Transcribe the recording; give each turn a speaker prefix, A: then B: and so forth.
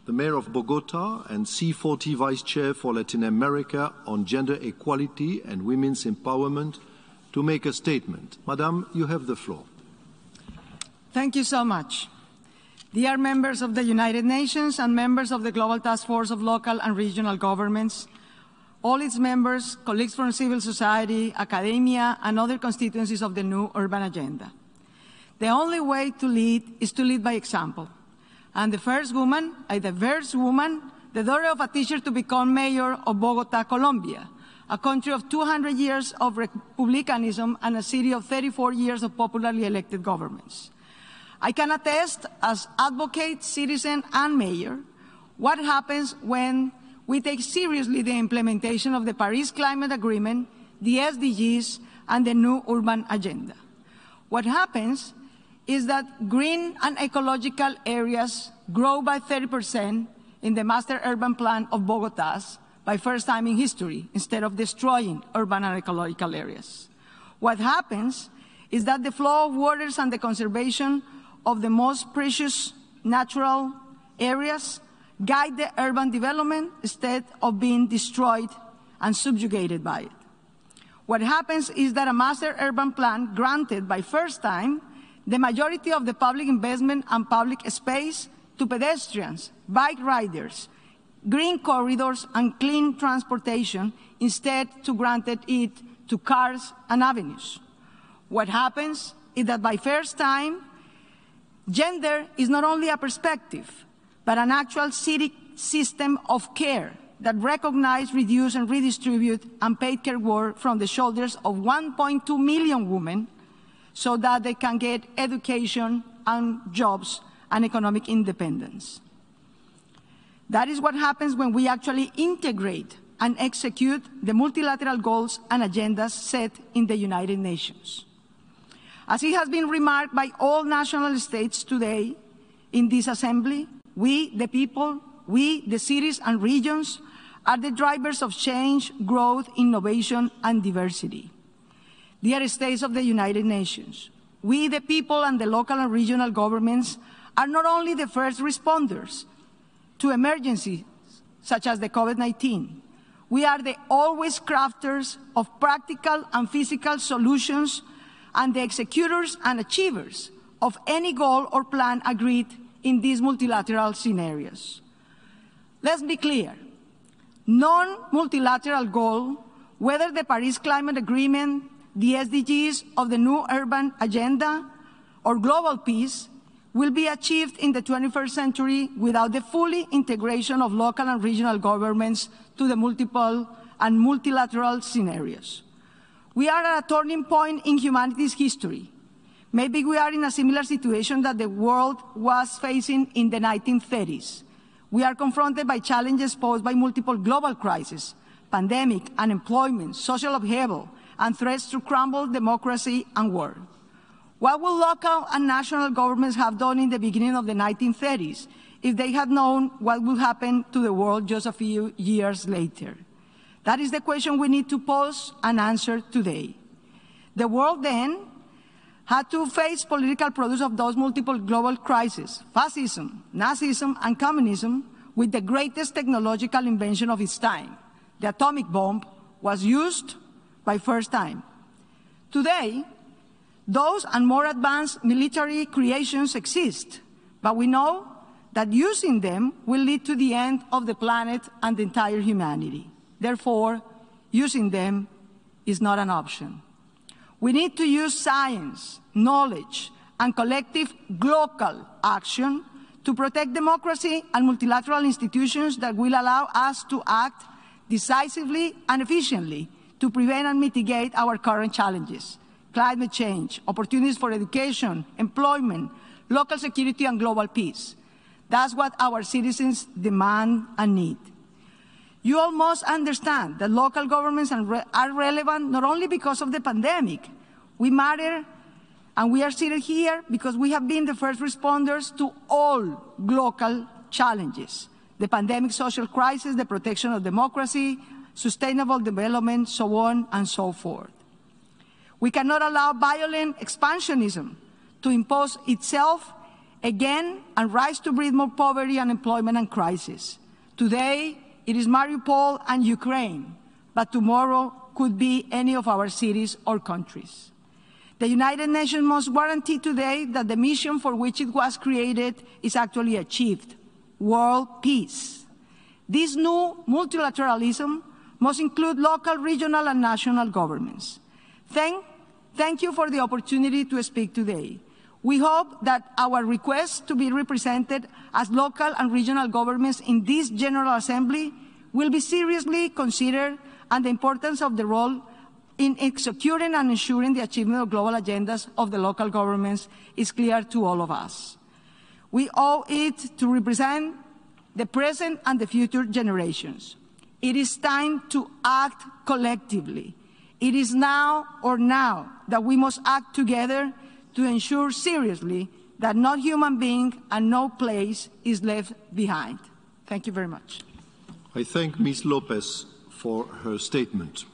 A: the Mayor of Bogota and C40 Vice Chair for Latin America on Gender Equality and Women's Empowerment, to make a statement. Madam, you have the floor.
B: Thank you so much. Dear members of the United Nations and members of the Global Task Force of Local and Regional Governments, all its members, colleagues from civil society, academia, and other constituencies of the new urban agenda. The only way to lead is to lead by example. And the first woman, a diverse woman, the daughter of a teacher to become mayor of Bogota, Colombia, a country of 200 years of republicanism and a city of 34 years of popularly elected governments. I can attest, as advocate, citizen, and mayor, what happens when we take seriously the implementation of the Paris Climate Agreement, the SDGs, and the new urban agenda. What happens is that green and ecological areas grow by 30% in the Master Urban Plan of Bogota's by first time in history, instead of destroying urban and ecological areas. What happens is that the flow of waters and the conservation of the most precious natural areas guide the urban development instead of being destroyed and subjugated by it. What happens is that a Master Urban Plan granted by first time the majority of the public investment and public space to pedestrians, bike riders, green corridors, and clean transportation, instead to granted it to cars and avenues. What happens is that by first time, gender is not only a perspective, but an actual civic system of care that recognize, reduce, and redistribute unpaid care work from the shoulders of 1.2 million women so that they can get education and jobs and economic independence. That is what happens when we actually integrate and execute the multilateral goals and agendas set in the United Nations. As it has been remarked by all national states today in this assembly, we, the people, we, the cities and regions, are the drivers of change, growth, innovation, and diversity. Dear states of the United Nations, we, the people, and the local and regional governments are not only the first responders to emergencies such as the COVID-19, we are the always crafters of practical and physical solutions and the executors and achievers of any goal or plan agreed in these multilateral scenarios. Let's be clear, non-multilateral goal, whether the Paris Climate Agreement, the SDGs of the new urban agenda, or global peace, will be achieved in the 21st century without the full integration of local and regional governments to the multiple and multilateral scenarios. We are at a turning point in humanity's history. Maybe we are in a similar situation that the world was facing in the 1930s. We are confronted by challenges posed by multiple global crises, pandemic, unemployment, social upheaval, and threats to crumble democracy and war. What would local and national governments have done in the beginning of the 1930s if they had known what would happen to the world just a few years later? That is the question we need to pose and answer today. The world then had to face political produce of those multiple global crises, fascism, Nazism, and communism, with the greatest technological invention of its time. The atomic bomb was used by first time. Today, those and more advanced military creations exist, but we know that using them will lead to the end of the planet and the entire humanity. Therefore, using them is not an option. We need to use science, knowledge, and collective local action to protect democracy and multilateral institutions that will allow us to act decisively and efficiently to prevent and mitigate our current challenges: climate change, opportunities for education, employment, local security, and global peace. That's what our citizens demand and need. You all must understand that local governments are relevant not only because of the pandemic. We matter, and we are seated here because we have been the first responders to all local challenges: the pandemic, social crisis, the protection of democracy, sustainable development, so on and so forth. We cannot allow violent expansionism to impose itself again and rise to breed more poverty, unemployment, and crisis. Today, it is Mariupol and Ukraine, but tomorrow could be any of our cities or countries. The United Nations must guarantee today that the mission for which it was created is actually achieved: world peace. This new multilateralism must include local, regional, and national governments. Thank you for the opportunity to speak today. We hope that our request to be represented as local and regional governments in this General Assembly will be seriously considered, and the importance of the role in executing and ensuring the achievement of global agendas of the local governments is clear to all of us. We owe it to represent the present and the future generations. It is time to act collectively. It is now or now that we must act together to ensure seriously that no human being and no place is left behind. Thank you very much.
A: I thank Ms. Lopez for her statement.